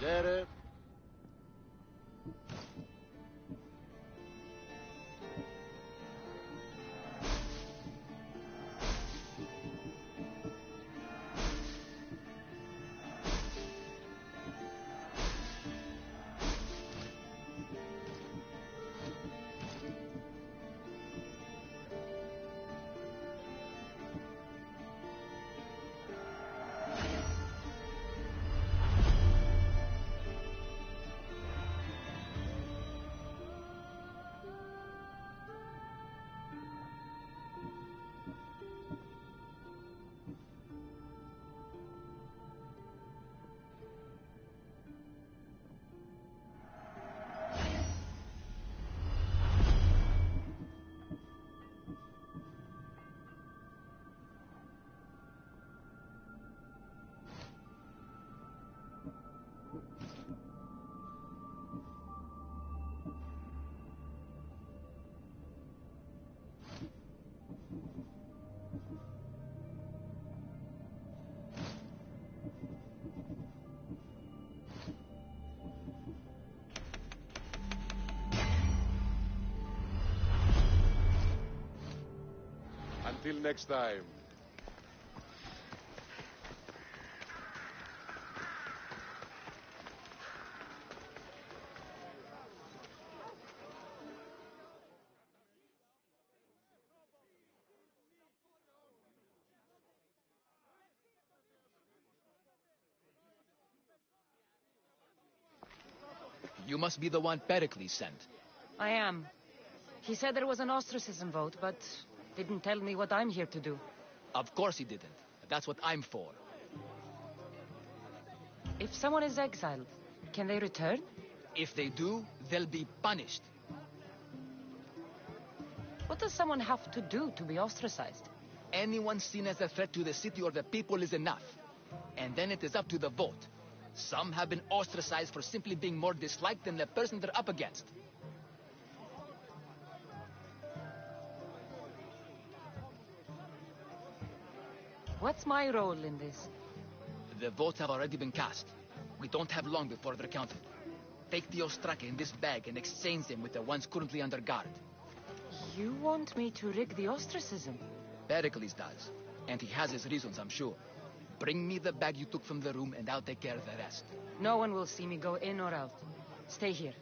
Th0r. Until next time. You must be the one Pericles sent. I am. He said there was an ostracism vote, but didn't tell me what I'm here to do. Of course he didn't. That's what I'm for. If someone is exiled, can they return? If they do, they'll be punished. What does someone have to do to be ostracized? Anyone seen as a threat to the city or the people is enough. And then it is up to the vote. Some have been ostracized for simply being more disliked than the person they're up against. What's my role in this? The votes have already been cast. We don't have long before they're counted. Take the ostraka in this bag and exchange them with the ones currently under guard. You want me to rig the ostracism? Pericles does. And he has his reasons, I'm sure. Bring me the bag you took from the room and I'll take care of the rest. No one will see me go in or out. Stay here.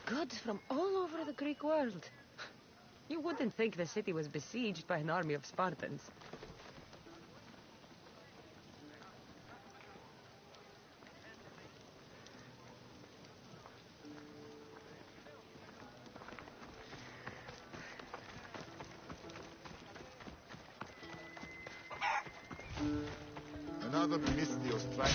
Gods from all over the Greek world. You wouldn't think the city was besieged by an army of Spartans. Another Mystios strike.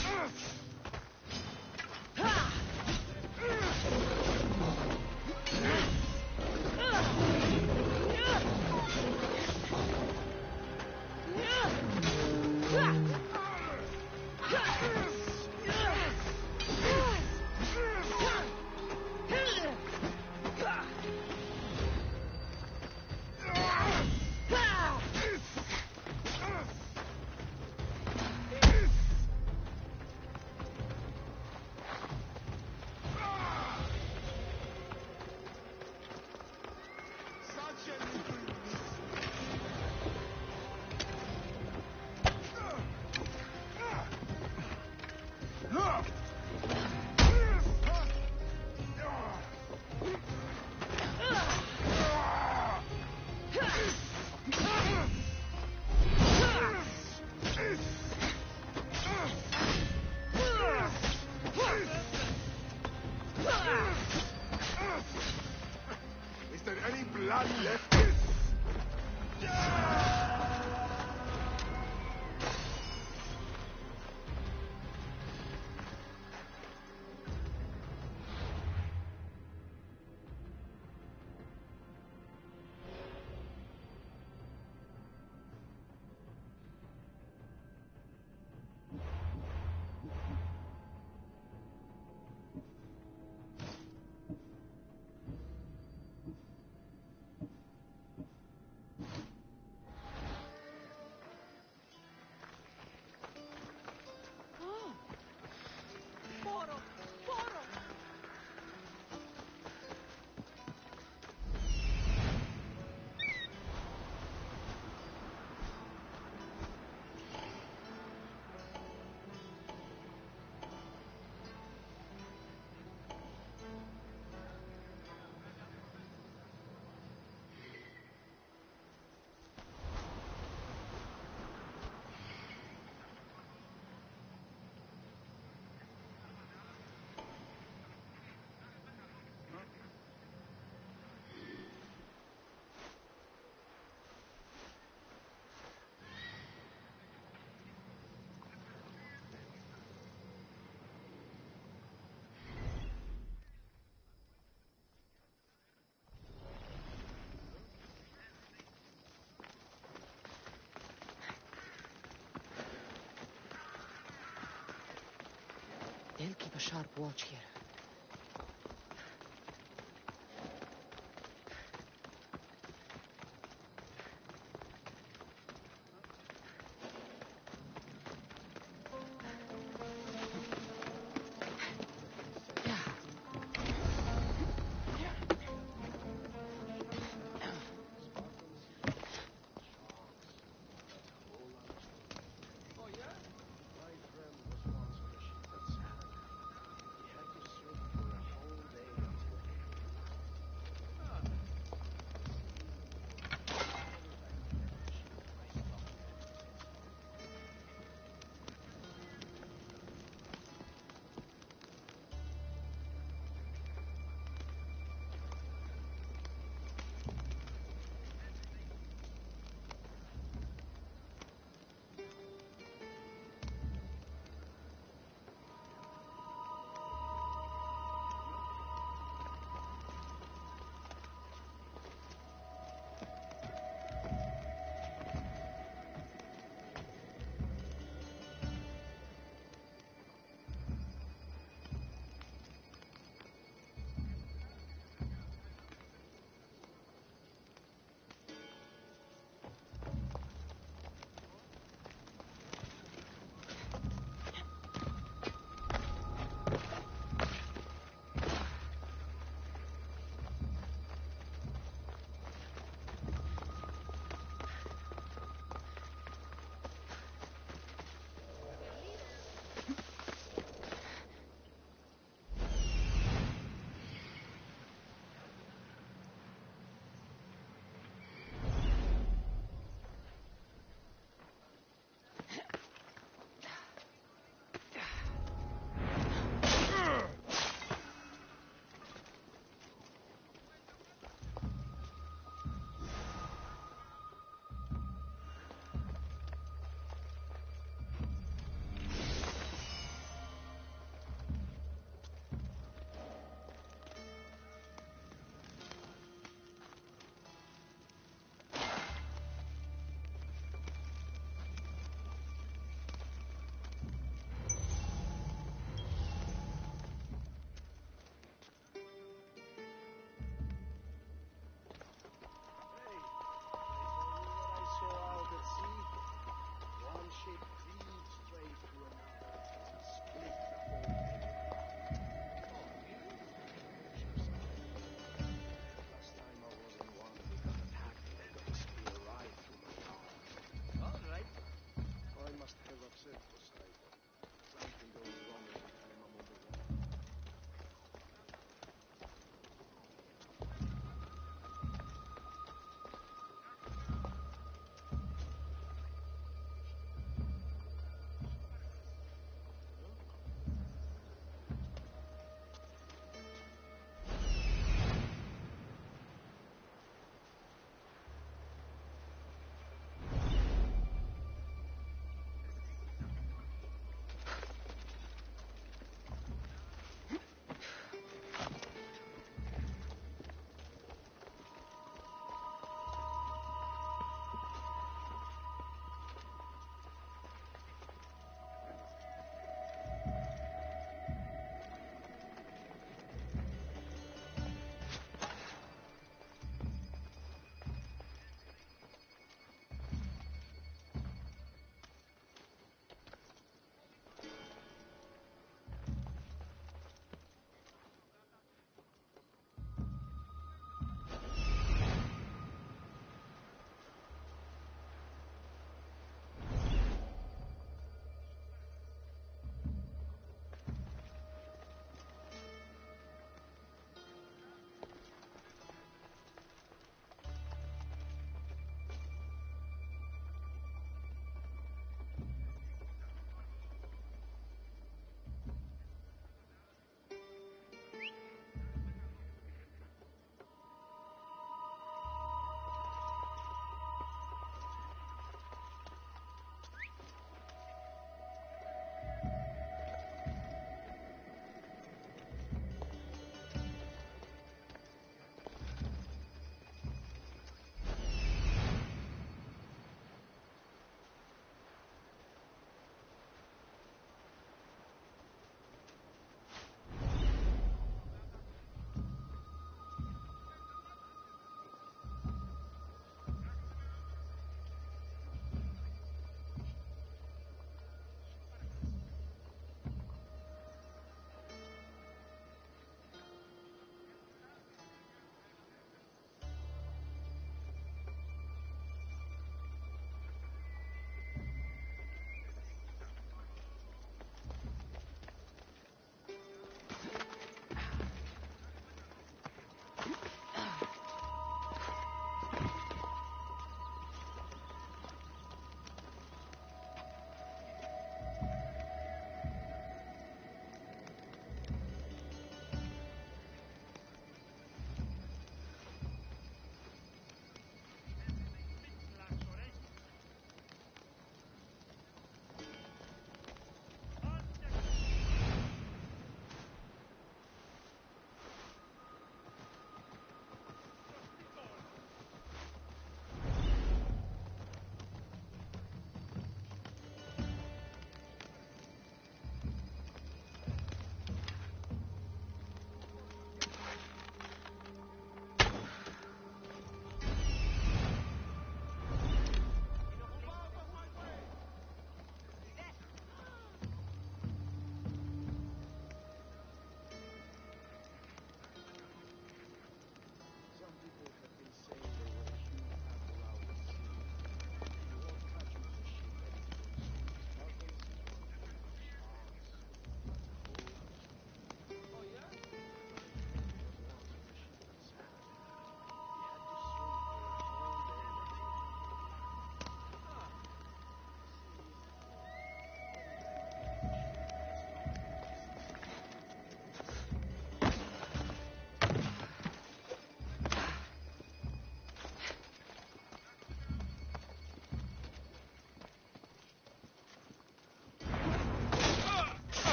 They'll keep a sharp watch here.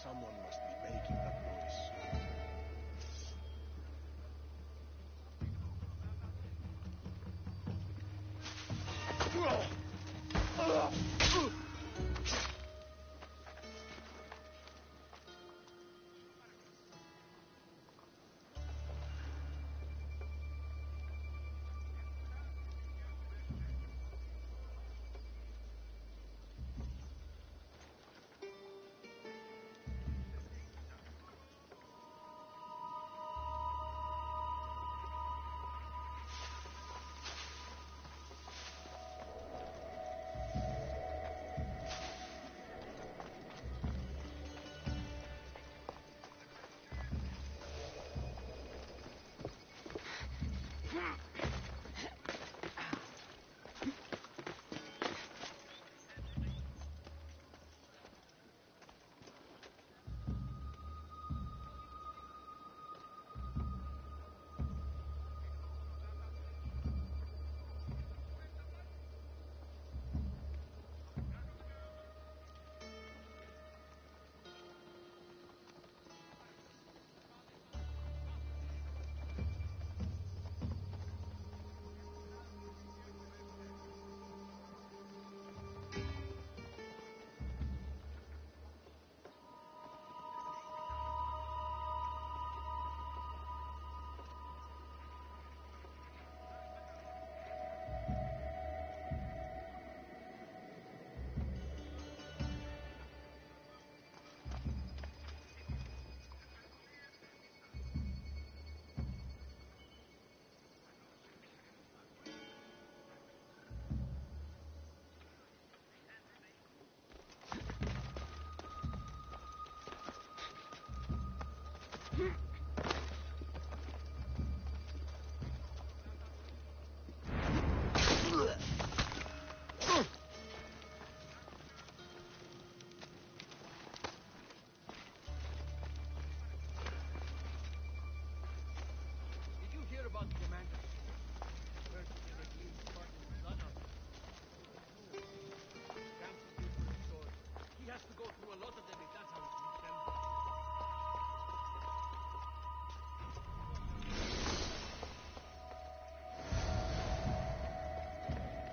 Someone must be making that noise.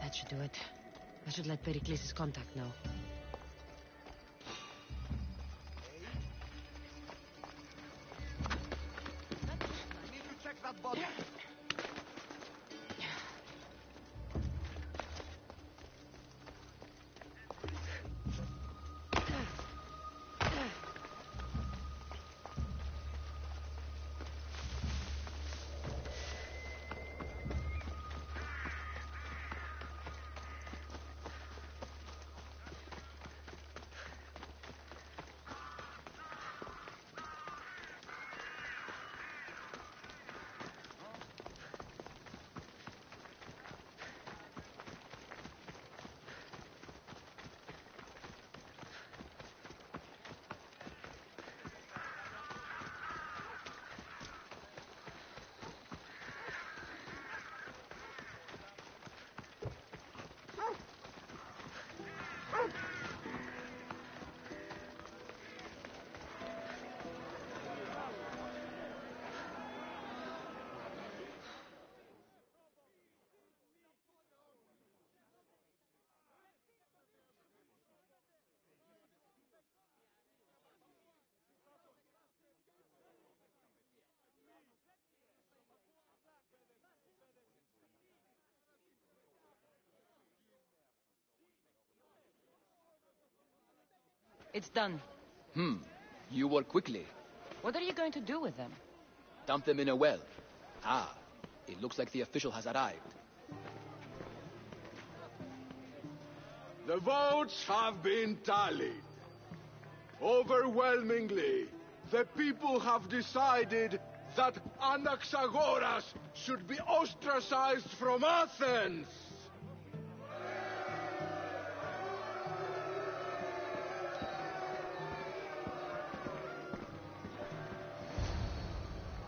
That should do it. I should let Pericles' contact know. I need to check that body. It's done. You work quickly. What are you going to do with them? Dump them in a well. Ah, it looks like the official has arrived. The votes have been tallied. Overwhelmingly, the people have decided that Anaxagoras should be ostracized from Athens.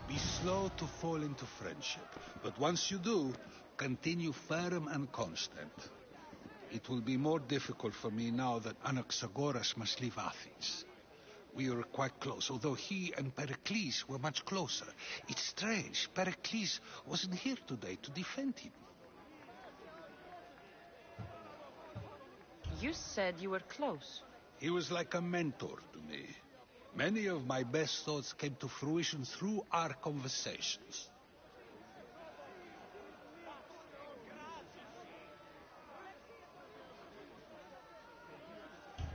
Be slow to fall into friendship, but once you do, continue firm and constant. It will be more difficult for me now that Anaxagoras must leave Athens. We were quite close, although he and Pericles were much closer. It's strange, Pericles wasn't here today to defend him. You said you were close. He was like a mentor to me. Many of my best thoughts came to fruition through our conversations.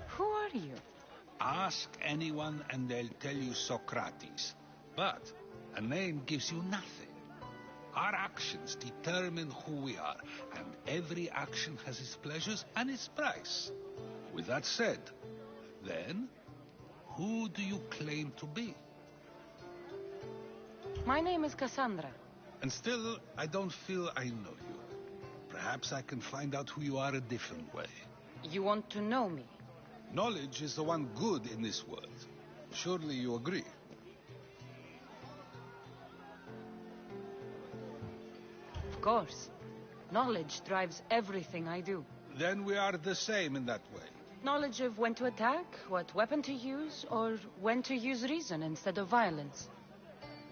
Who are you? Ask anyone and they'll tell you Socrates. But a name gives you nothing. Our actions determine who we are, and every action has its pleasures and its price. With that said, then, who do you claim to be? My name is Cassandra. And still, I don't feel I know you. Perhaps I can find out who you are a different way. You want to know me? Knowledge is the one good in this world. Surely you agree? Of course. Knowledge drives everything I do. Then we are the same in that way. Knowledge of when to attack, what weapon to use, or when to use reason instead of violence.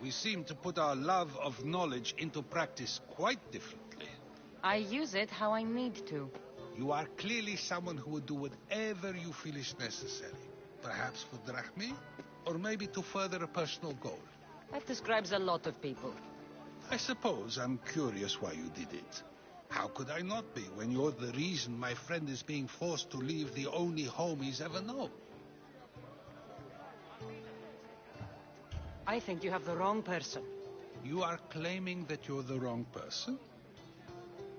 We seem to put our love of knowledge into practice quite differently. I use it how I need to. You are clearly someone who would do whatever you feel is necessary. Perhaps for drachmi, or maybe to further a personal goal. That describes a lot of people. I suppose I'm curious why you did it. How could I not be when you're the reason my friend is being forced to leave the only home he's ever known? I think you have the wrong person. You are claiming that you're the wrong person?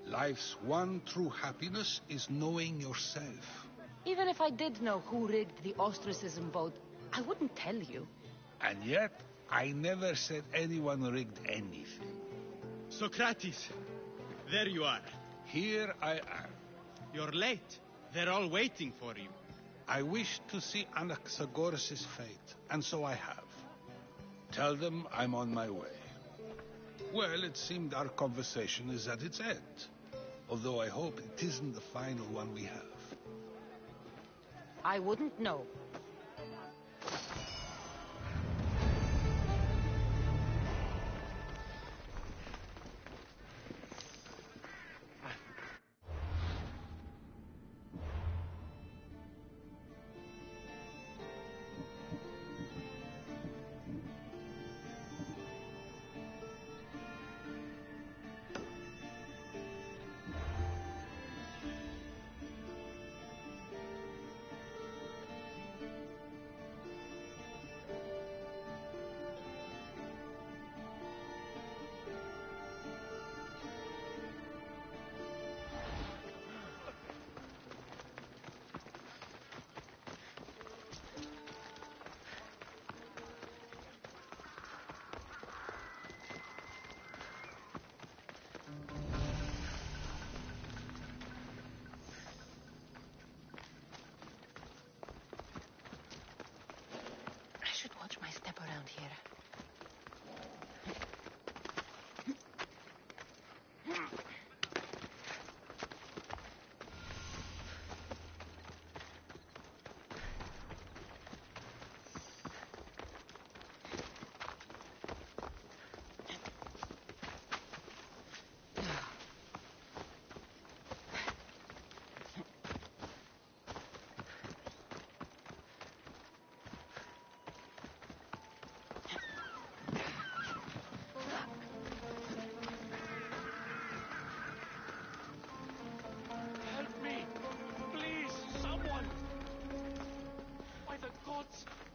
Life's one true happiness is knowing yourself. Even if I did know who rigged the ostracism vote, I wouldn't tell you. And yet, I never said anyone rigged anything. Socrates, there you are. Here I am. You're late. They're all waiting for you. I wish to see Anaxagoras' fate, and so I have. Tell them I'm on my way. Well, it seemed our conversation is at its end. Although I hope it isn't the final one we have. I wouldn't know. Watch my step around here.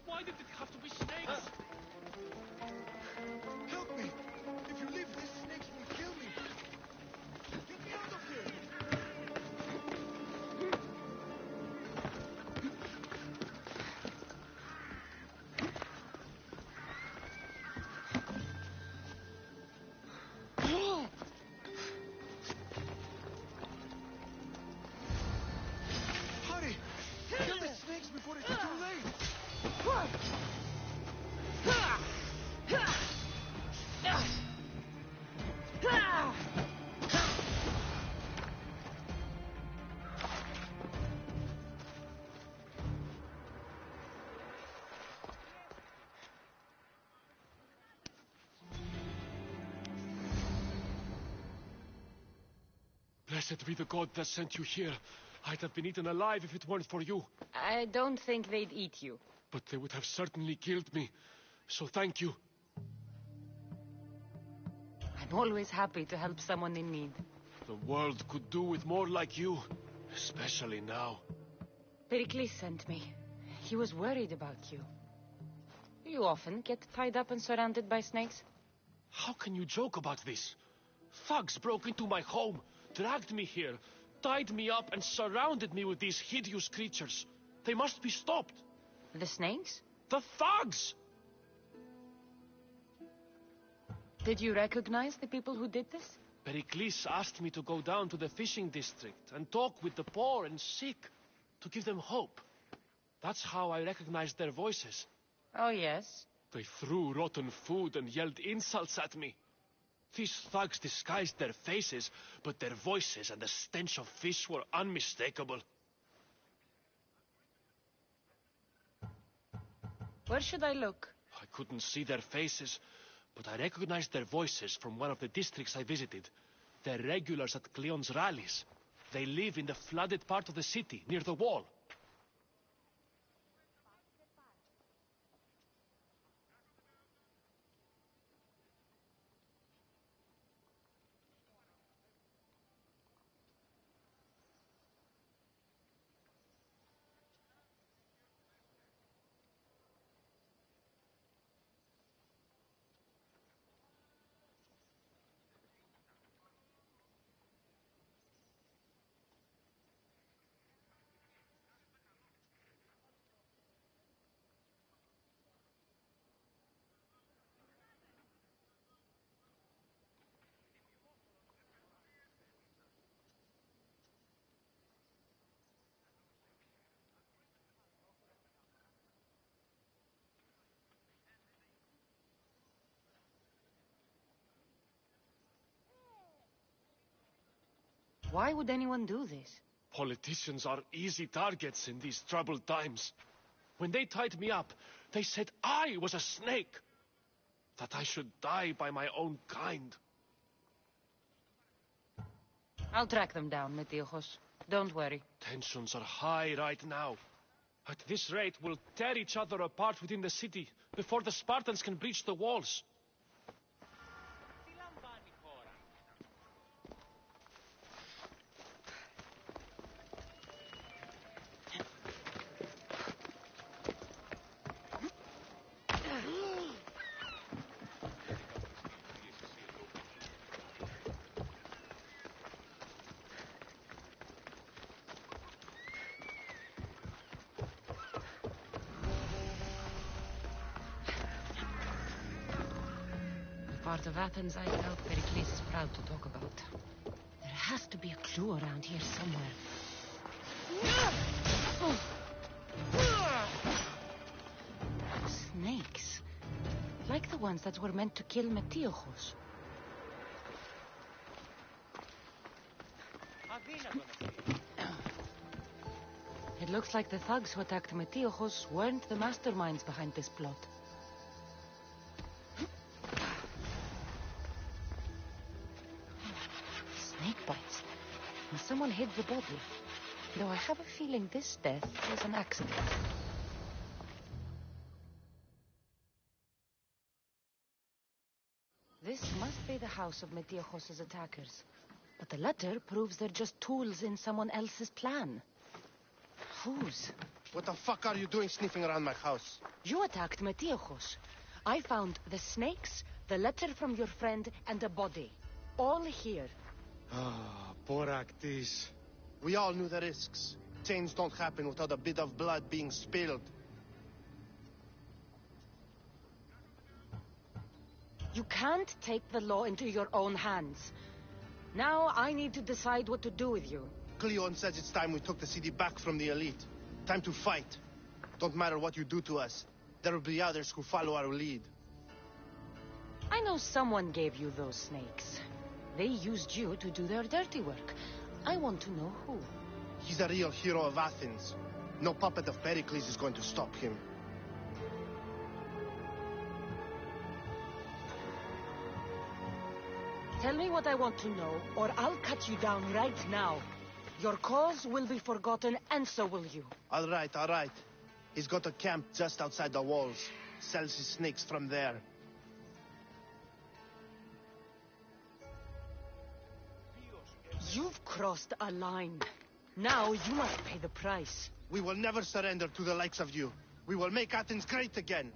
Why did it have to be snakes? Help me! If you leave, these snakes will kill me! Get me out of here! Hurry! Kill the snakes before it's too late! Blessed be the god that sent you here. I'd have been eaten alive if it weren't for you. I don't think they'd eat you. But they would have certainly killed me. So thank you. I'm always happy to help someone in need. The world could do with more like you. Especially now. Pericles sent me. He was worried about you. You often get tied up and surrounded by snakes? How can you joke about this? Thugs broke into my home, dragged me here, tied me up and surrounded me with these hideous creatures. They must be stopped. The snakes? The thugs! Did you recognize the people who did this? Pericles asked me to go down to the fishing district and talk with the poor and sick, to give them hope. That's how I recognized their voices. Oh, yes? They threw rotten food and yelled insults at me. These thugs disguised their faces, but their voices and the stench of fish were unmistakable. Where should I look? I couldn't see their faces, but I recognized their voices from one of the districts I visited. They're regulars at Cleon's rallies. They live in the flooded part of the city, near the wall. Why would anyone do this? Politicians are easy targets in these troubled times. When they tied me up, they said I was a snake. That I should die by my own kind. I'll track them down, Metiochos. Don't worry. Tensions are high right now. At this rate, we'll tear each other apart within the city before the Spartans can breach the walls. Part of Athens I doubt Pericles is proud to talk about. There has to be a clue around here somewhere. Snakes. Like the ones that were meant to kill Metiochos. It looks like the thugs who attacked Metiochos weren't the masterminds behind this plot. Snake bites. And someone hid the body. Though I have a feeling this death was an accident. This must be the house of Metiochos' attackers. But the letter proves they're just tools in someone else's plan. Whose? What the fuck are you doing sniffing around my house? You attacked Metiochos. I found the snakes, the letter from your friend, and a body. All here. Ah, poor Actis. We all knew the risks. Change don't happen without a bit of blood being spilled. You can't take the law into your own hands. Now I need to decide what to do with you. Cleon says it's time we took the city back from the elite. Time to fight. Don't matter what you do to us. There will be others who follow our lead. I know someone gave you those snakes. They used you to do their dirty work. I want to know who. He's a real hero of Athens. No puppet of Pericles is going to stop him. Tell me what I want to know, or I'll cut you down right now. Your cause will be forgotten, and so will you. All right, all right. He's got a camp just outside the walls. Sells his snakes from there. You've crossed a line. Now you must pay the price. We will never surrender to the likes of you. We will make Athens great again.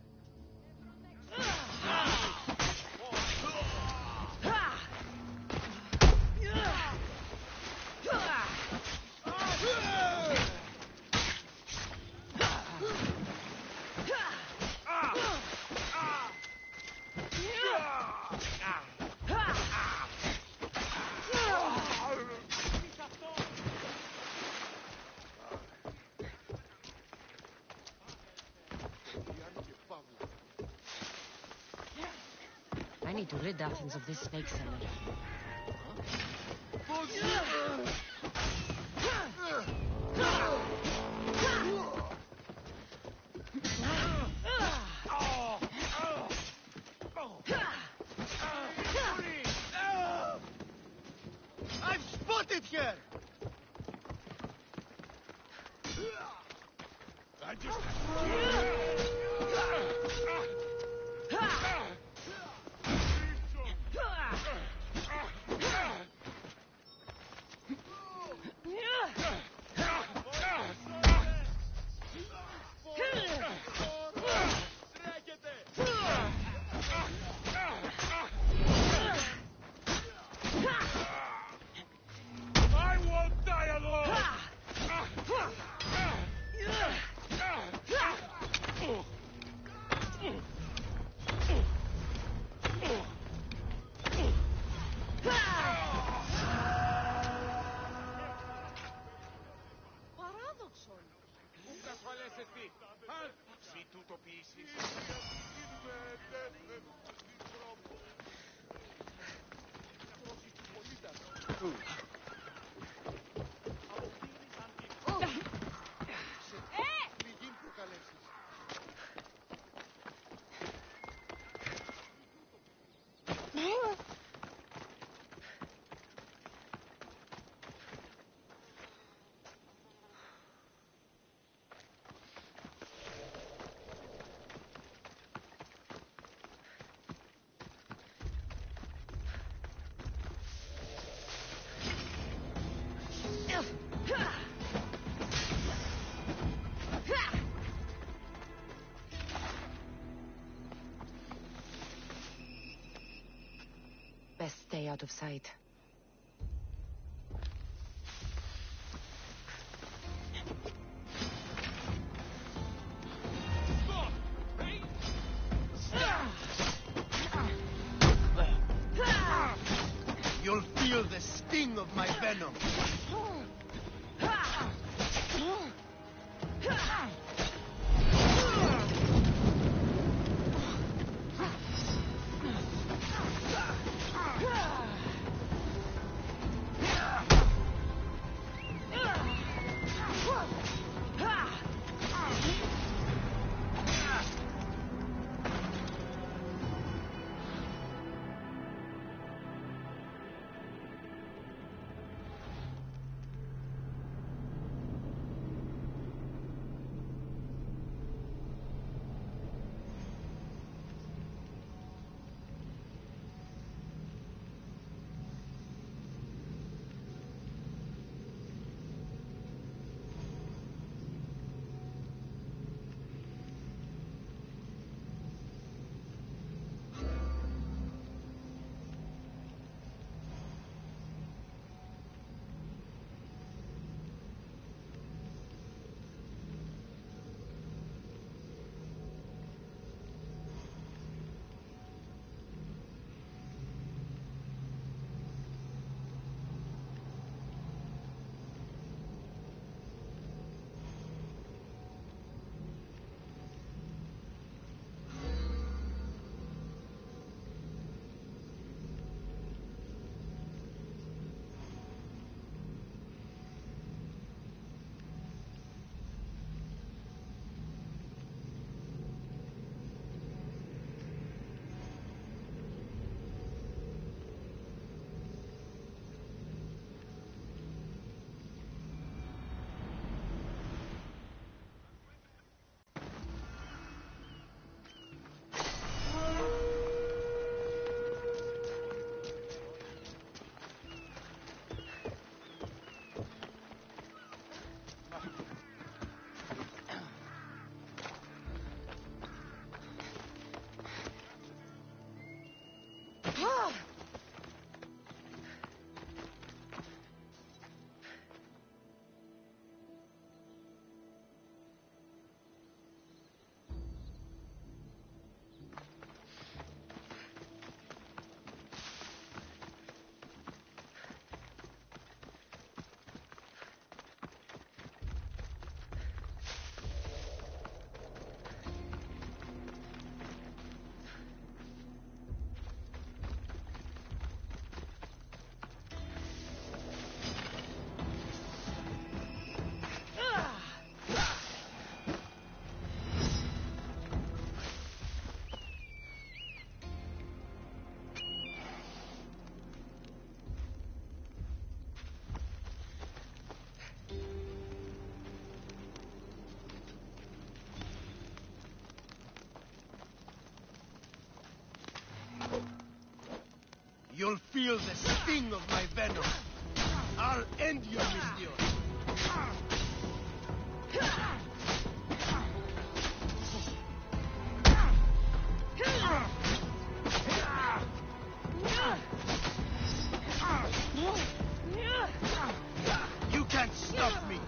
I need to rid Athens of this snake seller. I've spotted her! I just... I won't die alone! Si tu το πείσεις. Best stay out of sight. You'll feel the sting of my venom. You'll feel the sting of my venom. I'll end you, Misthios. You can't stop me.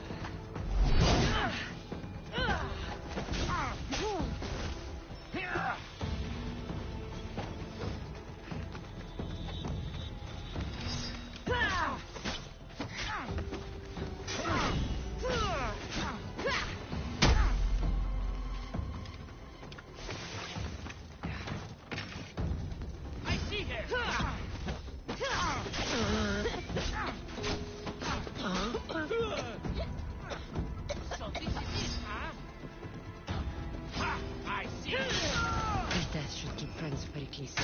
His death should keep friends very close.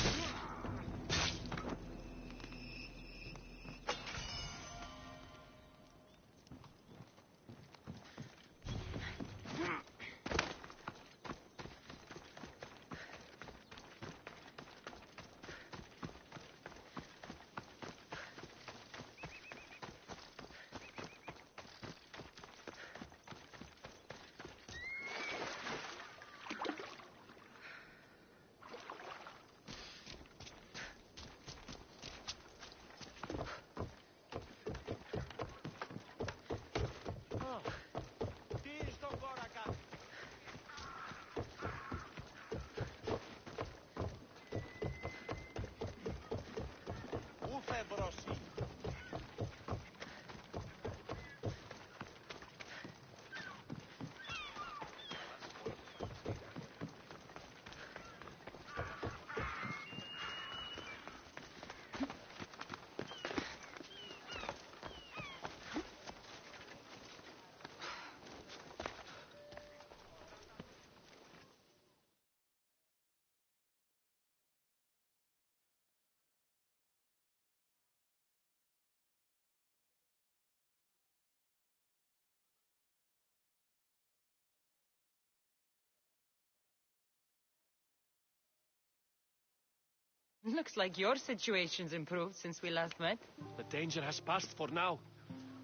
Looks like your situation's improved since we last met. The danger has passed for now.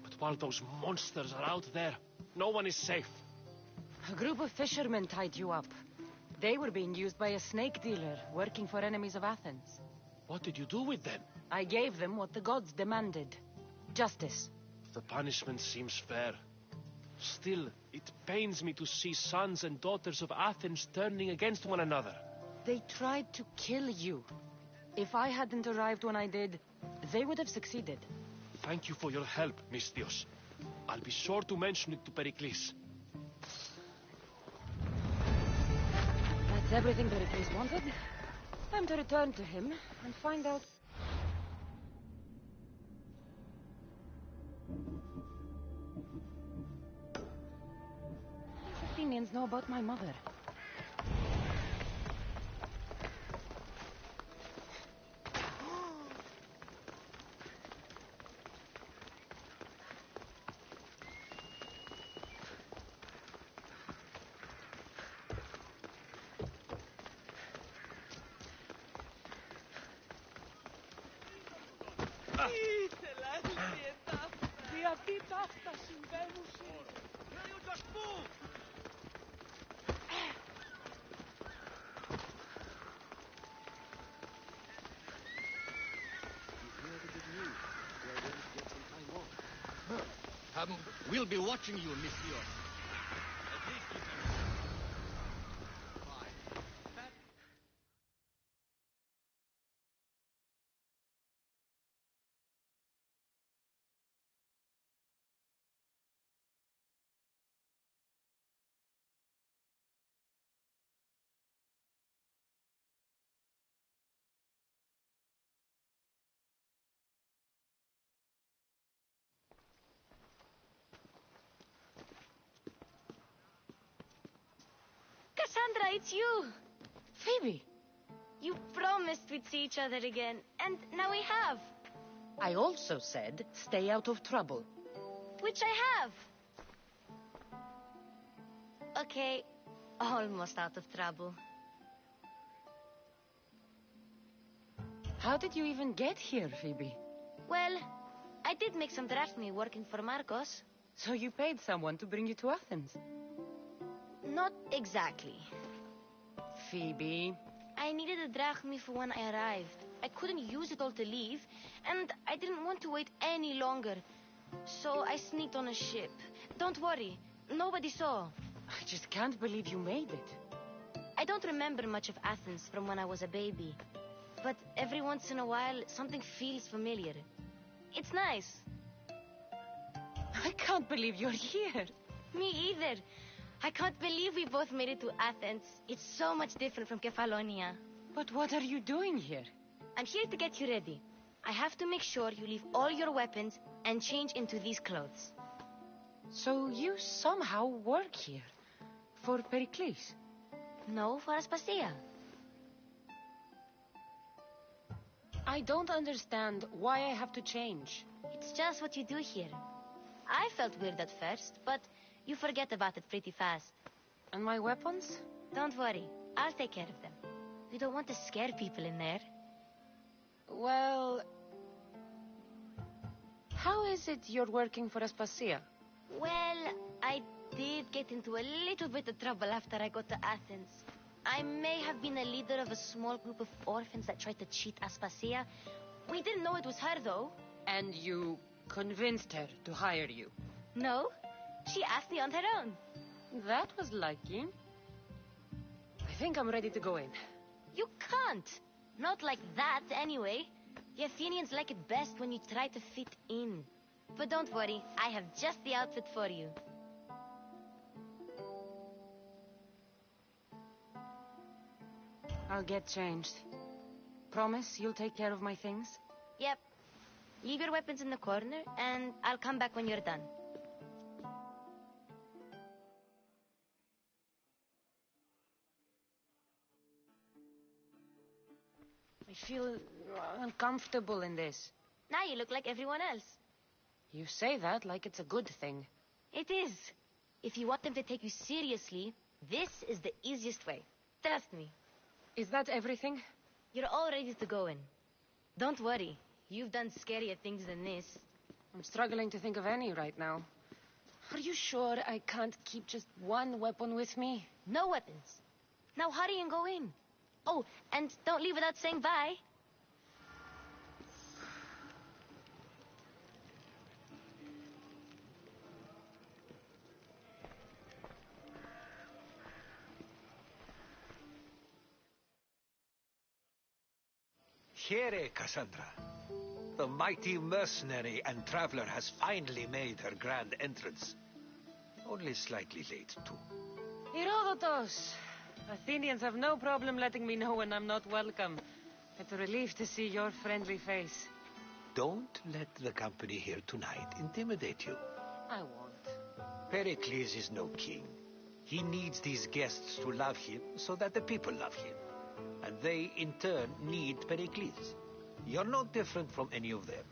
But while those monsters are out there, no one is safe. A group of fishermen tied you up. They were being used by a snake dealer working for enemies of Athens. What did you do with them? I gave them what the gods demanded. Justice. The punishment seems fair. Still, it pains me to see sons and daughters of Athens turning against one another. They tried to kill you. If I hadn't arrived when I did, they would have succeeded. Thank you for your help, Misthios. I'll be sure to mention it to Pericles. That's everything Pericles wanted. Time to return to him and find out... What does Athenians know about my mother? We'll be watching you, monsieur. At least you can... Fine. That... Cassandra, it's you! Phoebe, You promised we'd see each other again, and now we have. I also said stay out of trouble. Which I have. Okay, almost out of trouble. How did you even get here, Phoebe? Well, I did make some drachmae working for Marcos. So you paid someone to bring you to Athens? Not exactly. Phoebe, I needed a drachmae for when I arrived. I couldn't use it all to leave, and I didn't want to wait any longer. So I sneaked on a ship. Don't worry, nobody saw. I just can't believe you made it. I don't remember much of Athens from when I was a baby. But every once in a while, something feels familiar. It's nice. I can't believe you're here. Me either. I can't believe we both made it to Athens. It's so much different from Kefalonia. But what are you doing here? I'm here to get you ready. I have to make sure you leave all your weapons and change into these clothes. So you somehow work here? For Pericles? No, for Aspasia. I don't understand why I have to change. It's just what you do here. I felt weird at first, but you forget about it pretty fast. And my weapons? Don't worry, I'll take care of them. We don't want to scare people in there. Well... How is it you're working for Aspasia? Well, I did get into a little bit of trouble after I got to Athens. I may have been a leader of a small group of orphans that tried to cheat Aspasia. We didn't know it was her, though. And you convinced her to hire you? No, she asked me on her own. That was lucky. I think I'm ready to go in. You can't. Not like that, anyway. The Athenians like it best when you try to fit in. But don't worry, I have just the outfit for you. I'll get changed. Promise you'll take care of my things? Yep. Leave your weapons in the corner, and I'll come back when you're done. I feel uncomfortable in this. Now you look like everyone else. You say that like it's a good thing. It is. If you want them to take you seriously, this is the easiest way. Trust me. Is that everything? You're all ready to go in. Don't worry. You've done scarier things than this. I'm struggling to think of any right now. Are you sure I can't keep just one weapon with me? No weapons. Now hurry and go in. Oh, and don't leave without saying bye. Here, Cassandra. The mighty mercenary and traveler has finally made her grand entrance. Only slightly late, too. Herodotus! Athenians have no problem letting me know when I'm not welcome. It's a relief to see your friendly face. Don't let the company here tonight intimidate you. I won't. Pericles is no king. He needs these guests to love him so that the people love him. And they, in turn, need Pericles. You're no different from any of them.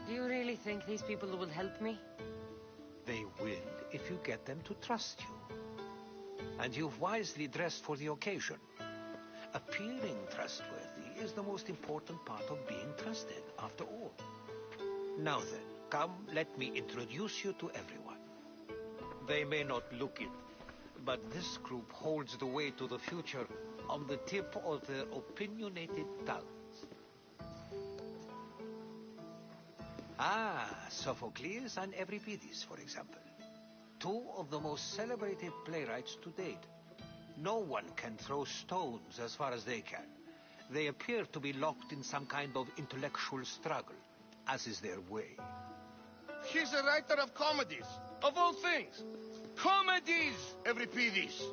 Do you really think these people will help me? They will if you get them to trust you. And you've wisely dressed for the occasion. Appearing trustworthy is the most important part of being trusted, after all. Now then, come, let me introduce you to everyone. They may not look it, but this group holds the way to the future on the tip of their opinionated tongues. Ah, Sophocles and Euripides, for example. Two of the most celebrated playwrights to date. No one can throw stones as far as they can. They appear to be locked in some kind of intellectual struggle, as is their way. He's a writer of comedies, of all things. Comedies, Euripides.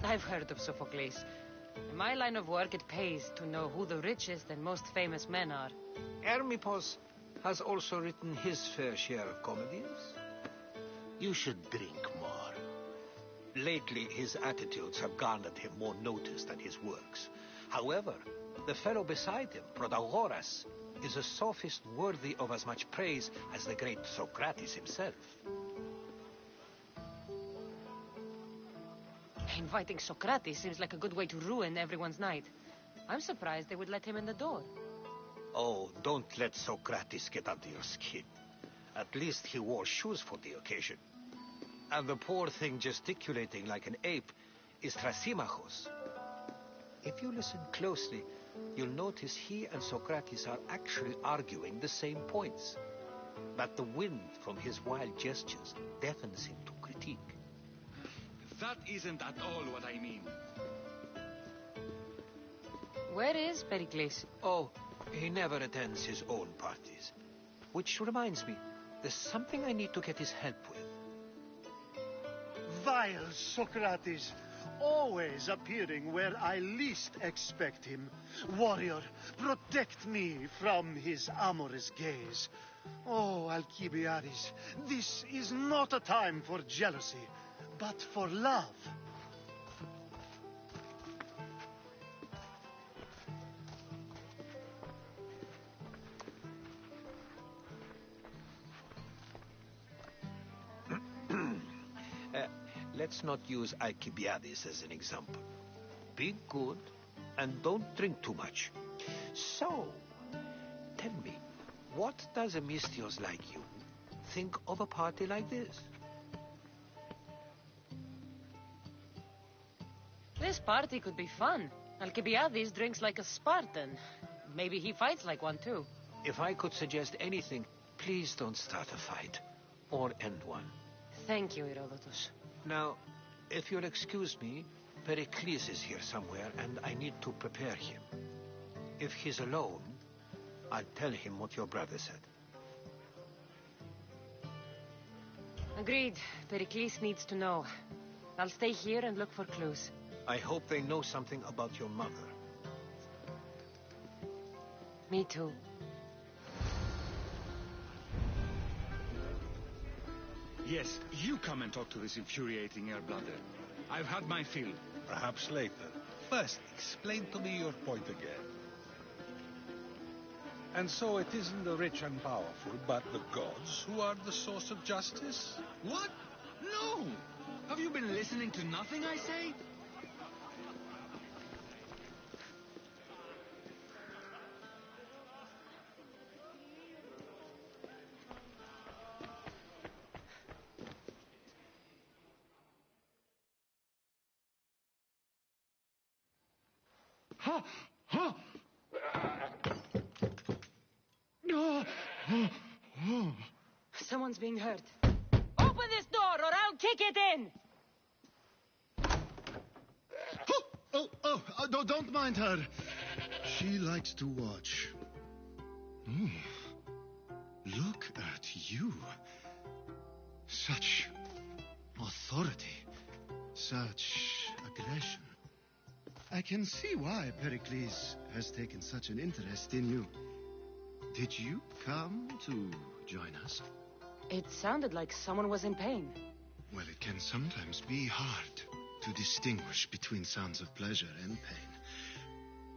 I've heard of Sophocles. In my line of work, it pays to know who the richest and most famous men are. Hermippos has also written his fair share of comedies. You should drink more. Lately, his attitudes have garnered him more notice than his works. However, the fellow beside him, Protagoras, is a sophist worthy of as much praise as the great Socrates himself. Inviting Socrates seems like a good way to ruin everyone's night. I'm surprised they would let him in the door. Oh, don't let Socrates get under your skin. At least he wore shoes for the occasion. And the poor thing gesticulating like an ape is Thrasymachos. If you listen closely, you'll notice he and Socrates are actually arguing the same points. But the wind from his wild gestures deafens him to critique. That isn't at all what I mean. Where is Pericles? Oh, he never attends his own parties. Which reminds me, there's something I need to get his help with. Vile Socrates, always appearing where I least expect him. Warrior, protect me from his amorous gaze. Oh, Alcibiades, this is not a time for jealousy, but for love. Let's not use Alcibiades as an example. Be good and don't drink too much. So, tell me, what does a Mystios like you think of a party like this? This party could be fun. Alcibiades drinks like a Spartan. Maybe he fights like one, too. If I could suggest anything, please don't start a fight or end one. Thank you, Herodotus. Now, if you'll excuse me, Pericles is here somewhere, and I need to prepare him. If he's alone, I'll tell him what your brother said. Agreed. Pericles needs to know. I'll stay here and look for clues. I hope they know something about your mother. Me too. Yes, you come and talk to this infuriating air-blooder. I've had my fill. Perhaps later. First, explain to me your point again. And so it isn't the rich and powerful, but the gods who are the source of justice? What? No! Have you been listening to nothing I say? Someone's being hurt. Open this door or I'll kick it in! Don't mind her. She likes to watch. Look at you. Such authority. Such aggression. I can see why Pericles has taken such an interest in you. Did you come to join us? It sounded like someone was in pain. Well, it can sometimes be hard to distinguish between sounds of pleasure and pain.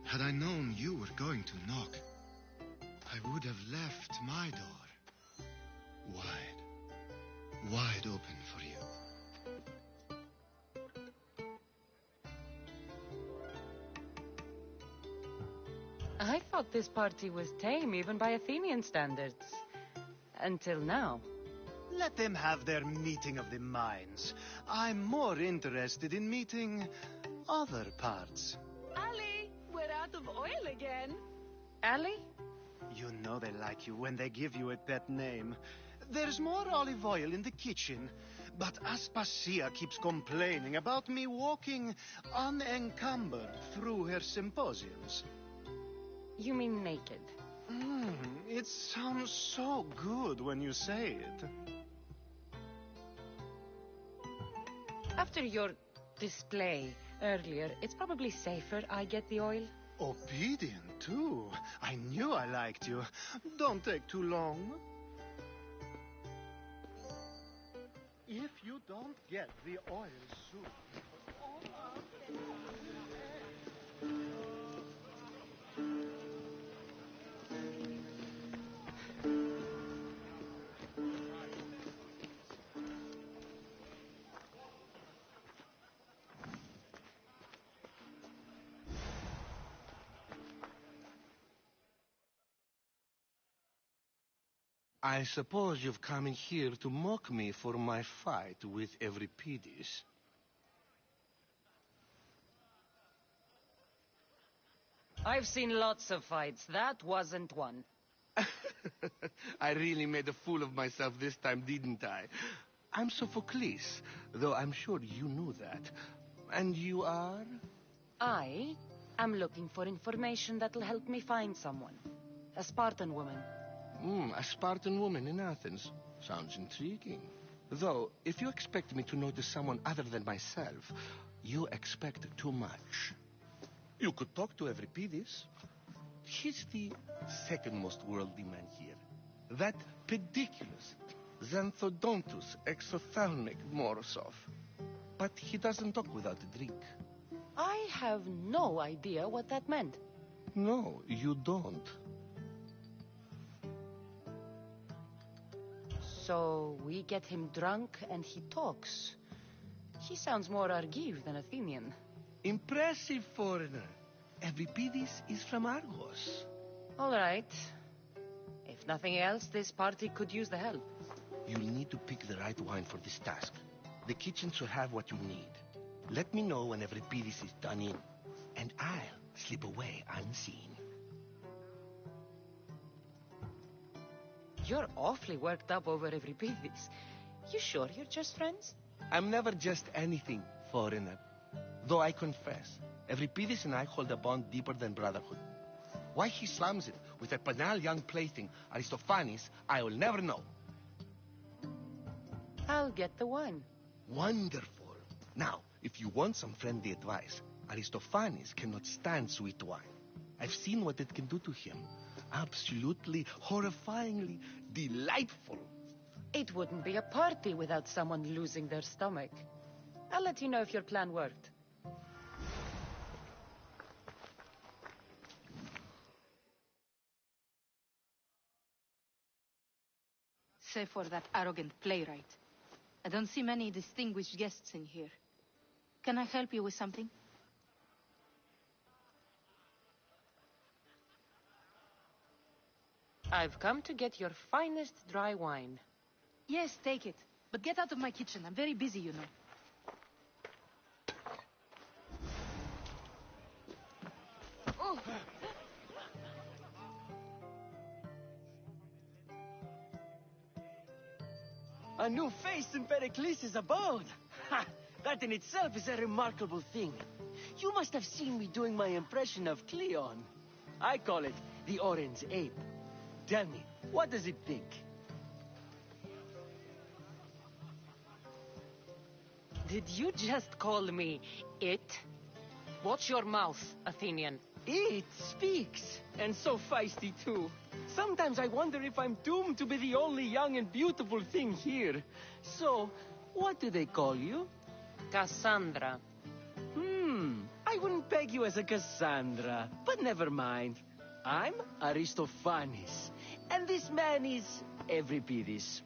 Had I known you were going to knock, I would have left my door wide open for you. I thought this party was tame even by Athenian standards. Until now. Let them have their meeting of the minds. I'm more interested in meeting other parts. Ali, we're out of oil again. Ali? You know they like you when they give you a pet name. There's more olive oil in the kitchen, but Aspasia keeps complaining about me walking unencumbered through her symposiums. You mean naked? It sounds so good when you say it. After your display earlier, it's probably safer I get the oil. Obedient, too. I knew I liked you. Don't take too long. If you don't get the oil soon... I suppose you've come in here to mock me for my fight with Euripides. I've seen lots of fights. That wasn't one. I really made a fool of myself this time, didn't I? I'm Sophocles, though I'm sure you knew that. And you are? I am looking for information that'll help me find someone. A Spartan woman. A Spartan woman in Athens. Sounds intriguing. Though, if you expect me to notice someone other than myself, you expect too much. You could talk to Euripides. He's the second most worldly man here. That pediculous Xanthodontus exophthalmic Morosov. But he doesn't talk without a drink. I have no idea what that meant. No, you don't. So we get him drunk and he talks. He sounds more Argive than Athenian. Impressive, foreigner. Euripides is from Argos. All right. If nothing else, this party could use the help. You'll need to pick the right wine for this task. The kitchen should have what you need. Let me know when Euripides is done in, and I'll slip away unseen. You're awfully worked up over Euripides. You sure you're just friends? I'm never just anything, foreigner. Though I confess, Euripides and I hold a bond deeper than brotherhood. Why he slams it with a banal young plaything, Aristophanes, I will never know. I'll get the wine. Wonderful. Now, if you want some friendly advice, Aristophanes cannot stand sweet wine. I've seen what it can do to him. Absolutely, horrifyingly delightful. It wouldn't be a party without someone losing their stomach. I'll let you know if your plan worked. Save for that arrogant playwright. I don't see many distinguished guests in here. Can I help you with something? I've come to get your finest dry wine. Yes, take it. But get out of my kitchen. I'm very busy, you know. Oh. A new face in Pericles' abode! Ha! That in itself is a remarkable thing. You must have seen me doing my impression of Cleon. I call it the Orange Ape. Tell me, what does it think? Did you just call me it? Watch your mouth, Athenian. It speaks, and so feisty too. Sometimes I wonder if I'm doomed to be the only young and beautiful thing here. So, what do they call you? Cassandra. I wouldn't peg you as a Cassandra, but never mind. I'm Aristophanes, and this man is Euripides.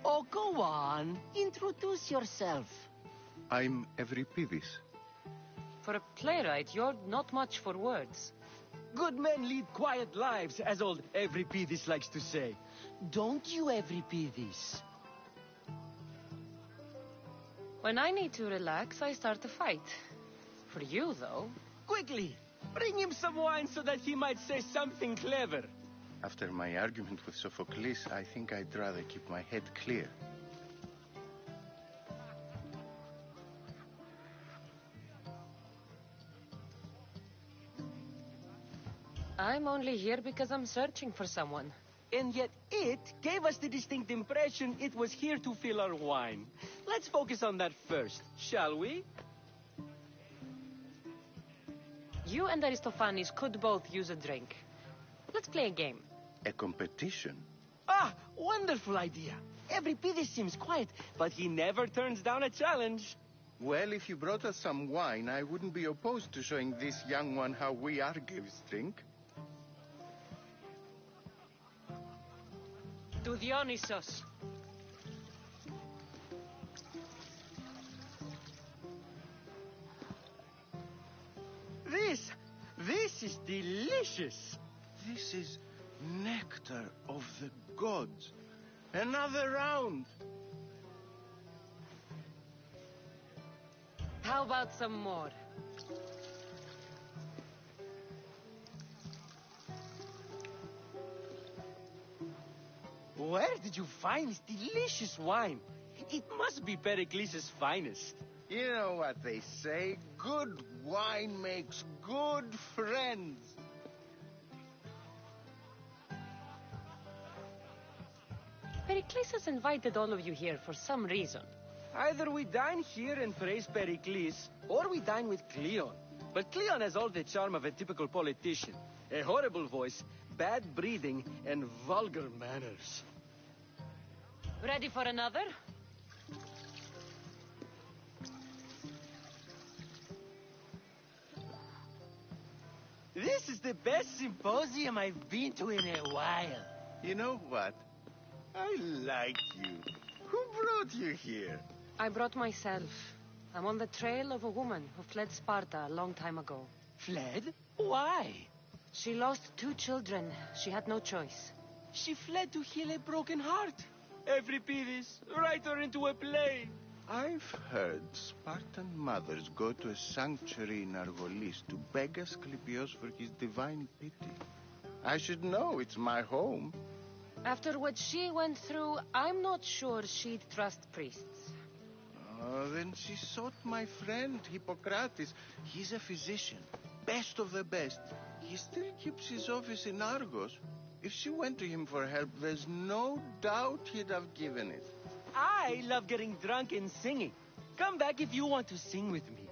Oh, go on. Introduce yourself. I'm Euripides. For a playwright, you're not much for words. Good men lead quiet lives, as old Euripides likes to say. Don't you, Euripides? When I need to relax, I start a fight. For you, though. Quickly! Bring him some wine so that he might say something clever. After my argument with Sophocles, I think I'd rather keep my head clear. I'm only here because I'm searching for someone. And yet it gave us the distinct impression it was here to fill our wine. Let's focus on that first, shall we? You and Aristophanes could both use a drink. Let's play a game. A competition? Ah, wonderful idea. Every Pidis seems quiet, but he never turns down a challenge. Well, if you brought us some wine, I wouldn't be opposed to showing this young one how we Argives drink. To Dionysos. This is delicious. This is nectar of the gods. Another round. How about some more? Where did you find this delicious wine? It must be Pericles' finest. You know what they say, good wine makes good friends. Pericles has invited all of you here for some reason. Either we dine here and praise Pericles, or we dine with Cleon. But Cleon has all the charm of a typical politician. A horrible voice, bad breeding, and vulgar manners. Ready for another? This is the best symposium I've been to in a while. You know what? I like you. Who brought you here? I brought myself. I'm on the trail of a woman who fled Sparta a long time ago. Fled? Why? She lost 2 children. She had no choice. She fled to heal a broken heart. Euripides, write her into a play. I've heard Spartan mothers go to a sanctuary in Argolis to beg Asclepios for his divine pity. I should know, it's my home. After what she went through, I'm not sure she'd trust priests. Oh, then she sought my friend, Hippocrates. He's a physician, best of the best. He still keeps his office in Argos. If she went to him for help, there's no doubt he'd have given it. I love getting drunk and singing. Come back if you want to sing with me.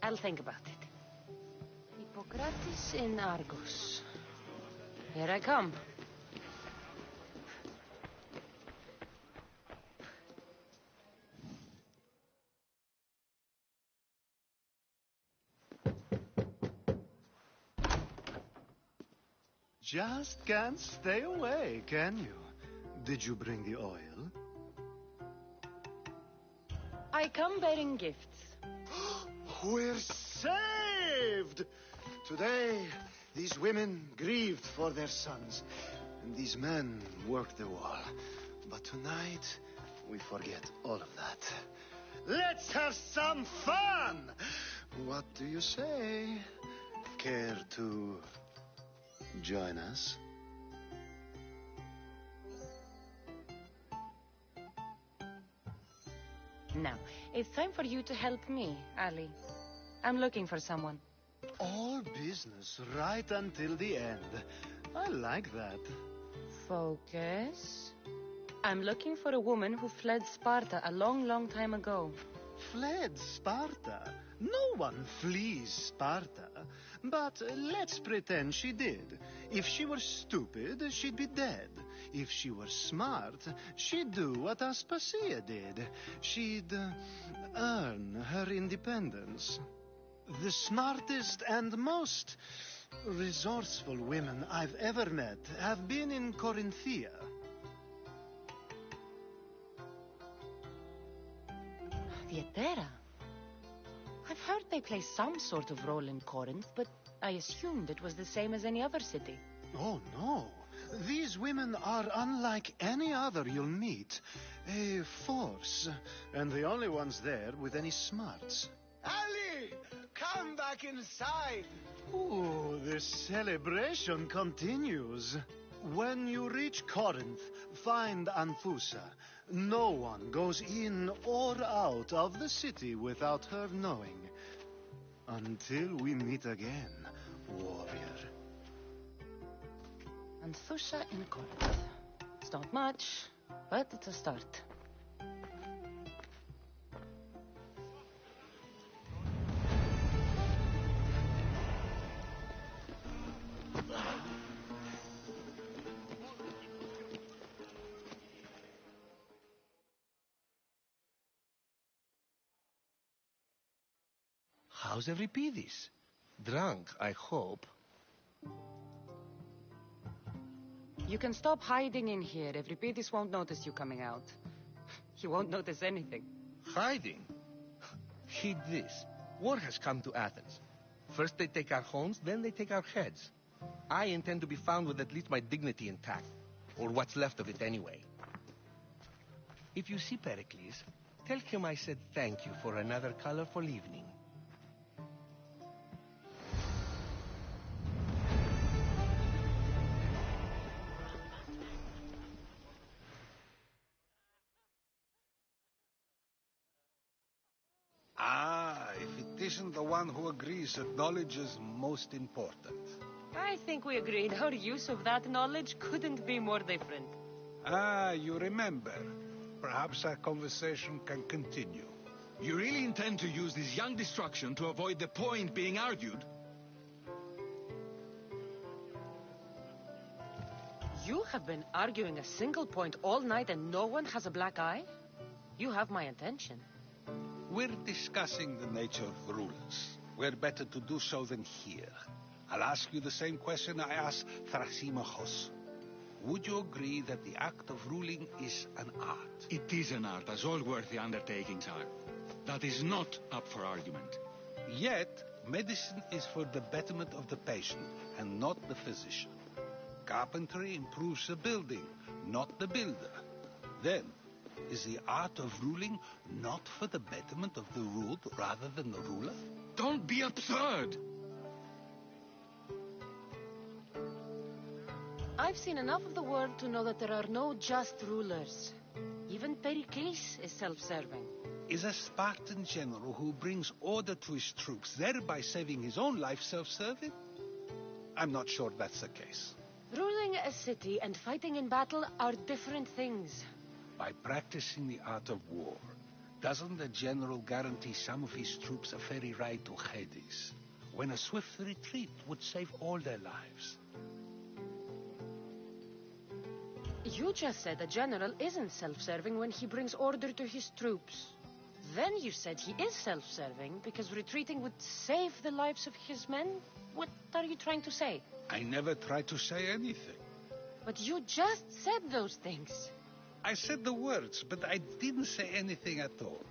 I'll think about it. Hippocrates in Argos. Here I come. Just can't stay away, can you? Did you bring the oil? I come bearing gifts. We're saved! Today, these women grieved for their sons, and these men worked the wall. But tonight, we forget all of that. Let's have some fun! What do you say? Care to join us? Now, it's time for you to help me, Ali. I'm looking for someone. All business right until the end. I like that. Focus. I'm looking for a woman who fled Sparta a long, long time ago. Fled Sparta? No one flees Sparta. But let's pretend she did. If she were stupid, she'd be dead. If she were smart, she'd do what Aspasia did. She'd earn her independence. The smartest and most resourceful women I've ever met have been in Corinthia. Th0rThunderG0d94. I've heard they play some sort of role in Corinth, but I assumed it was the same as any other city. Oh, no. These women are unlike any other you'll meet. A force, and the only ones there with any smarts. Ali! Come back inside! Ooh, the celebration continues. When you reach Corinth, find Anfusa. No one goes in or out of the city without her knowing. Until we meet again, warrior. Anfusa in Corinth. It's not much, but it's a start. How's Euripides? Drunk, I hope. You can stop hiding in here. Euripides won't notice you coming out. He won't notice anything. Hiding? Heed this. War has come to Athens. First they take our homes, then they take our heads. I intend to be found with at least my dignity intact. Or what's left of it anyway. If you see Pericles, tell him I said thank you for another colorful evening. Ah, if it isn't the one who agrees that knowledge is most important. I think we agreed our use of that knowledge couldn't be more different. Ah, you remember. Perhaps our conversation can continue. You really intend to use this young destruction to avoid the point being argued? You have been arguing a single point all night and no one has a black eye? You have my attention. We're discussing the nature of rulers. Where better to do so than here? I'll ask you the same question I asked Thrasymachos. Would you agree that the act of ruling is an art? It is an art, as all worthy undertakings are. That is not up for argument. Yet, medicine is for the betterment of the patient, and not the physician. Carpentry improves the building, not the builder. Then, is the art of ruling not for the betterment of the ruled rather than the ruler? Don't be absurd! I've seen enough of the world to know that there are no just rulers. Even Pericles is self-serving. Is a Spartan general who brings order to his troops, thereby saving his own life, self-serving? I'm not sure that's the case. Ruling a city and fighting in battle are different things. By practicing the art of war, doesn't the general guarantee some of his troops a ferry ride to Hades, when a swift retreat would save all their lives? You just said a general isn't self-serving when he brings order to his troops. Then you said he is self-serving because retreating would save the lives of his men? What are you trying to say? I never tried to say anything. But you just said those things. I said the words, but I didn't say anything at all.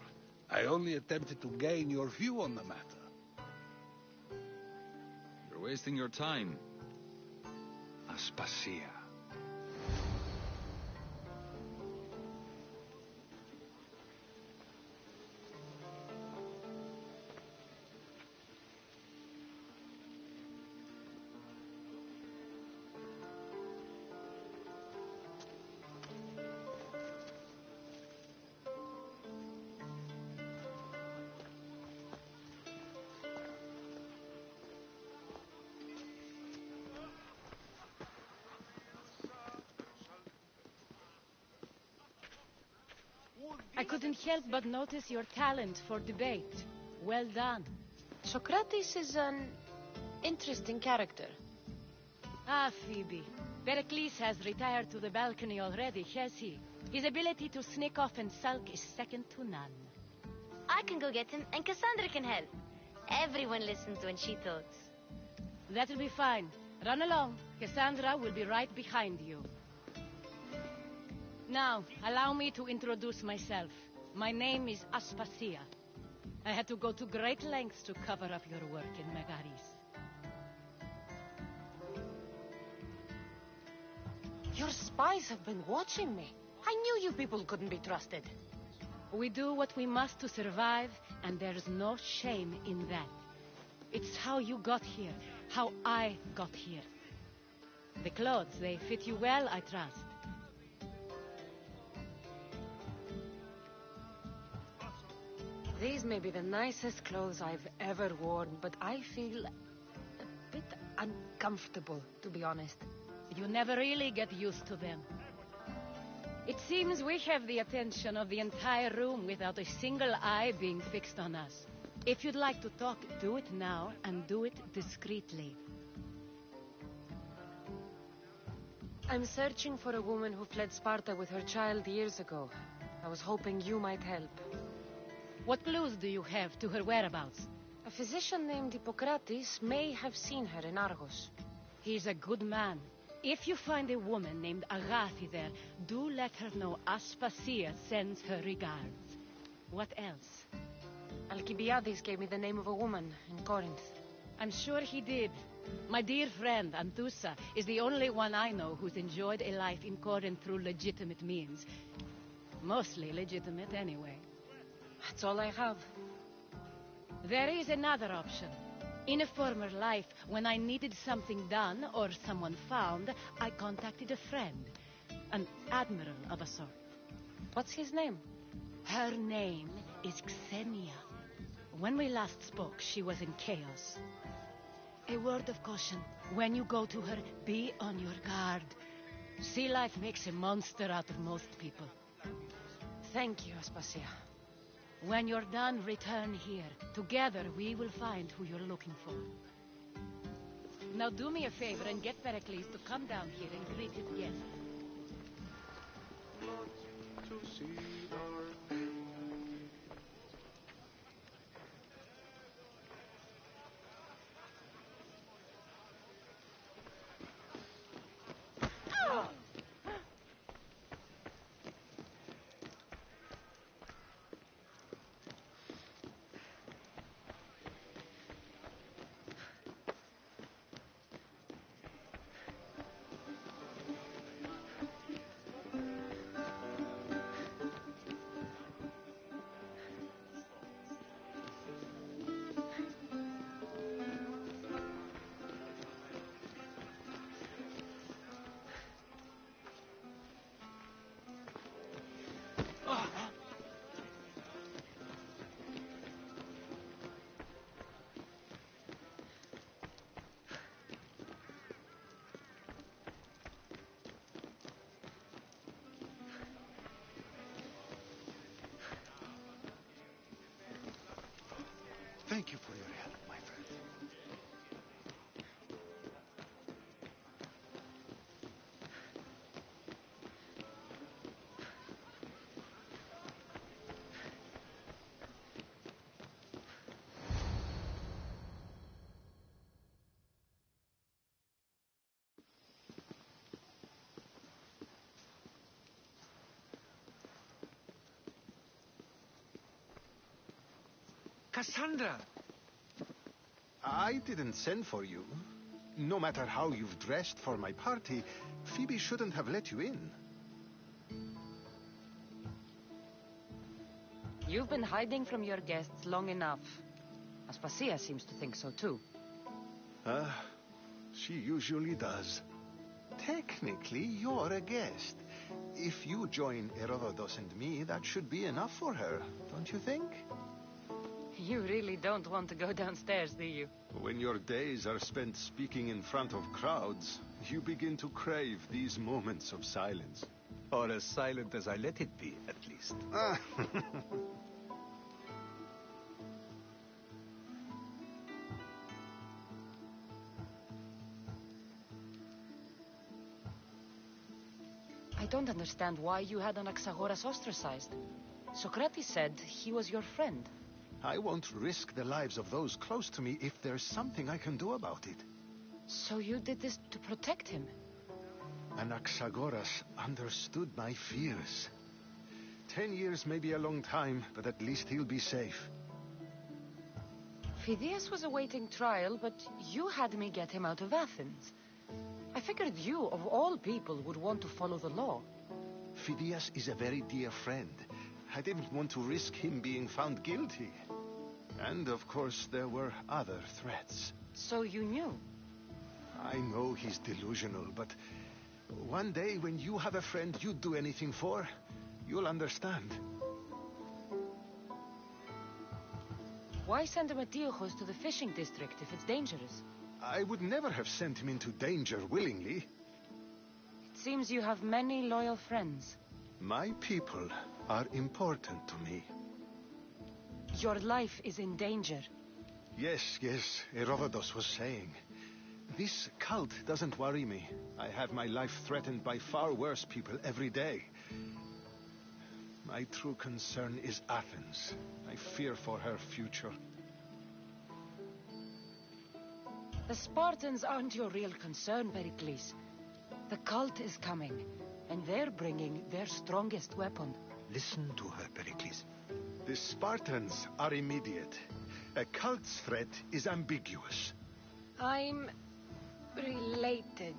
I only attempted to gain your view on the matter. You're wasting your time. Aspasia. I couldn't help but notice your talent for debate. Well done. Socrates is an interesting character. Ah, Phoebe. Pericles has retired to the balcony already, has he? His ability to sneak off and sulk is second to none. I can go get him, and Cassandra can help. Everyone listens when she talks. That'll be fine. Run along. Cassandra will be right behind you. Now, allow me to introduce myself. My name is Aspasia. I had to go to great lengths to cover up your work in Megaris. spies have been watching me. I knew you people couldn't be trusted. We do what we must to survive, and there's no shame in that. It's how you got here, how I got here. The clothes, they fit you well, I trust. These may be the nicest clothes I've ever worn, but I feel a bit uncomfortable, to be honest. You never really get used to them. It seems we have the attention of the entire room without a single eye being fixed on us. If you'd like to talk, do it now, and do it discreetly. I'm searching for a woman who fled Sparta with her child years ago. I was hoping you might help. What clues do you have to her whereabouts? A physician named Hippocrates may have seen her in Argos. He's a good man. If you find a woman named Agathi there, do let her know Aspasia sends her regards. What else? Alcibiades gave me the name of a woman in Corinth. I'm sure he did. My dear friend, Anthusa, is the only one I know who's enjoyed a life in Corinth through legitimate means. Mostly legitimate, anyway. That's all I have. There is another option. In a former life, when I needed something done or someone found, I contacted a friend. An admiral of a sort. What's his name? Her name is Xenia. When we last spoke, she was in chaos. A word of caution. When you go to her, be on your guard. Sea life makes a monster out of most people. Thank you, Aspasia. When you're done, return here. Together, we will find who you're looking for. Now do me a favor and get Pericles to come down here and greet his guest. Thank you for your help, my friend. Cassandra! I didn't send for you. No matter how you've dressed for my party, Phoebe shouldn't have let you in. You've been hiding from your guests long enough. Aspasia seems to think so too. She usually does. Technically, you're a guest. If you join Herodotus and me, that should be enough for her, don't you think? You really don't want to go downstairs, do you? When your days are spent speaking in front of crowds, you begin to crave these moments of silence. Or as silent as I let it be, at least. I don't understand why you had Anaxagoras ostracized. Socrates said he was your friend. I won't risk the lives of those close to me if there's something I can do about it. So you did this to protect him? Anaxagoras understood my fears. 10 years may be a long time, but at least he'll be safe. Phidias was awaiting trial, but you had me get him out of Athens. I figured you, of all people, would want to follow the law. Phidias is a very dear friend. I didn't want to risk him being found guilty. And, of course, there were other threats. So you knew? I know he's delusional, but one day when you have a friend you'd do anything for, you'll understand. Why send a Matiojos to the fishing district if it's dangerous? I would never have sent him into danger willingly. It seems you have many loyal friends. My people are important to me. Your life is in danger. Yes, Herodotus was saying. This cult doesn't worry me. I have my life threatened by far worse people every day. My true concern is Athens. I fear for her future. The Spartans aren't your real concern, Pericles. The cult is coming, and they're bringing their strongest weapon. Listen to her, Pericles. The Spartans are immediate. A cult's threat is ambiguous. I'm related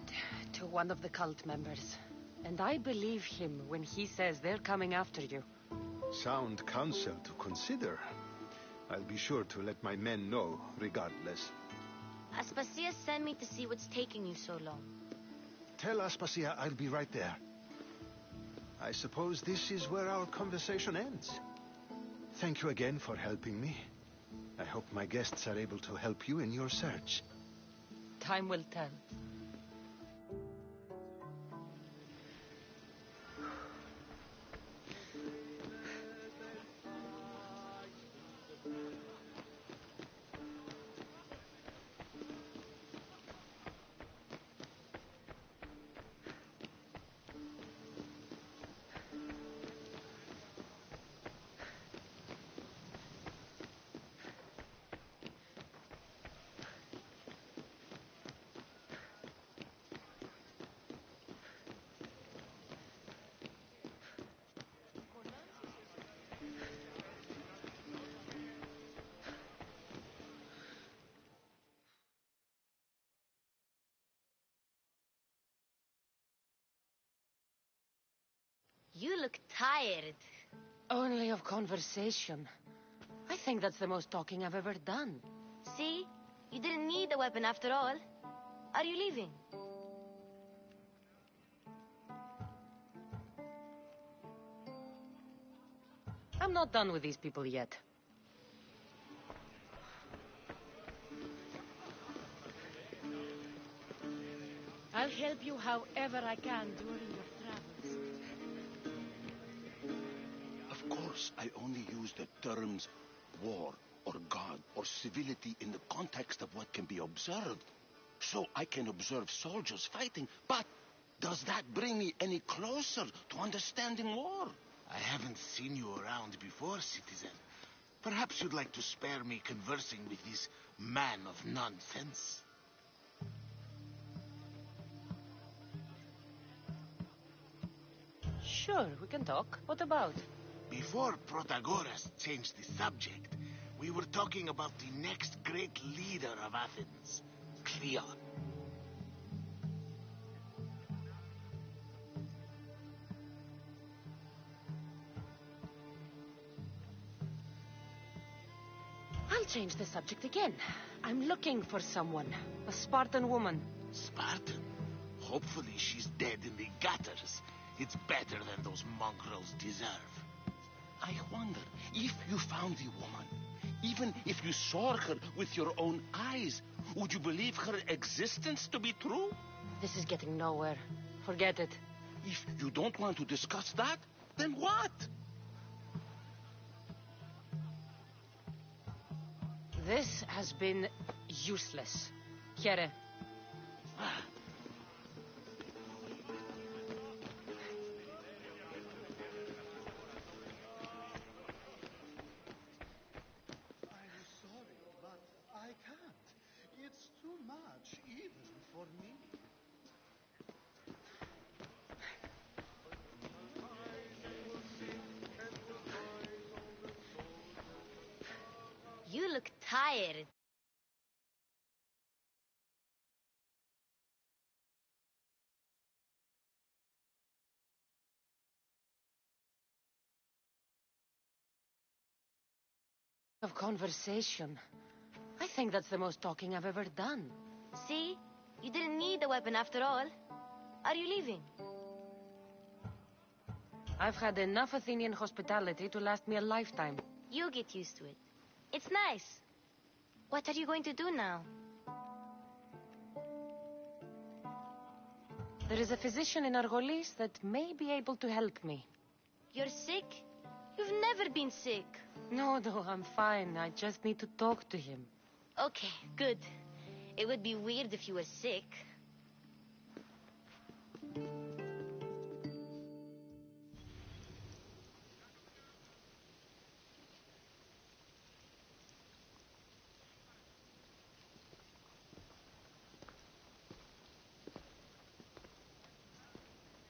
to one of the cult members, and I believe him when he says they're coming after you. Sound counsel to consider. I'll be sure to let my men know, regardless. Aspasia sent me to see what's taking you so long. Tell Aspasia I'll be right there. I suppose this is where our conversation ends. Thank you again for helping me. I hope my guests are able to help you in your search. Time will tell. You look tired. Only of conversation. I think that's the most talking I've ever done. See? You didn't need the weapon after all. Are you leaving? I'm not done with these people yet. I'll help you however I can during your travels. Of course, I only use the terms war or God or civility in the context of what can be observed. So I can observe soldiers fighting, but does that bring me any closer to understanding war? I haven't seen you around before, citizen. Perhaps you'd like to spare me conversing with this man of nonsense. Sure, we can talk. What about? Before Protagoras changed the subject, we were talking about the next great leader of Athens, Cleon. I'll change the subject again. I'm looking for someone. A Spartan woman. Spartan? Hopefully she's dead in the gutters. It's better than those mongrels deserve. I wonder, if you found the woman, even if you saw her with your own eyes, would you believe her existence to be true? This is getting nowhere. Forget it. If you don't want to discuss that, then what? This has been useless. Here. It's too much, even for me. You look tired. Of conversation. I think that's the most talking I've ever done. See? You didn't need a weapon after all. Are you leaving? I've had enough Athenian hospitality to last me a lifetime. You get used to it. It's nice. What are you going to do now? There is a physician in Argolis that may be able to help me. You're sick? You've never been sick. No, I'm fine. I just need to talk to him. Okay, good. It would be weird if you were sick.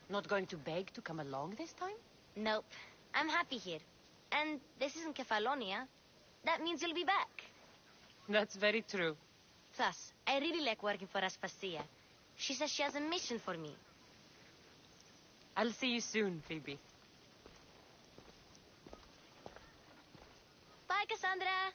Not going to beg to come along this time? Nope. I'm happy here. And this isn't Kefalonia. That means you'll be back. That's very true. Plus, I really like working for Aspasia. She says she has a mission for me. I'll see you soon, Phoebe. Bye, Cassandra.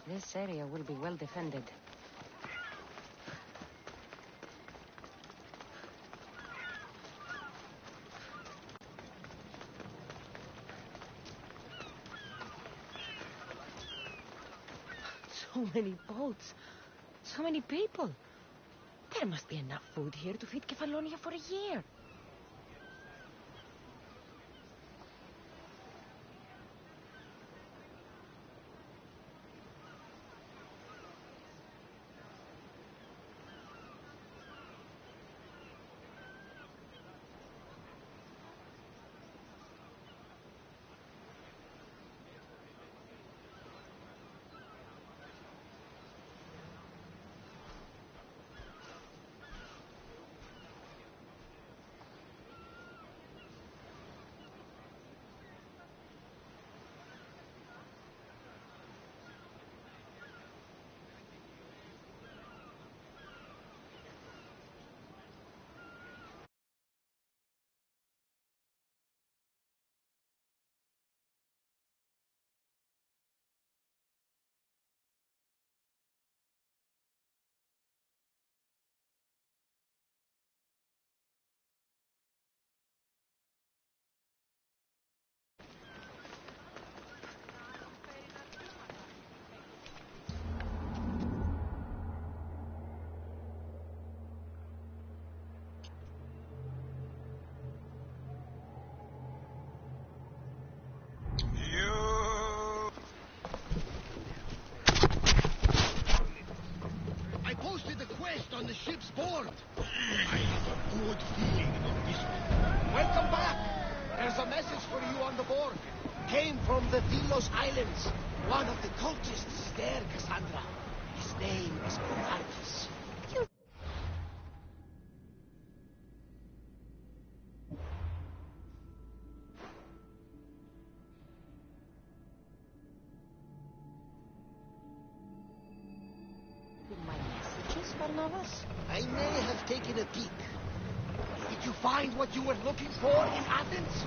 This area will be well defended. So many boats. So many people. There must be enough food here to feed Kefalonia for a year. ship's board. I have a good feeling about this one. Welcome back. There's a message for you on the board. Came from the Delos Islands. One of the cultists is there, Cassandra. His name is Socrates. My messages, Barnabas? I may have taken a peek. Did you find what you were looking for in Athens?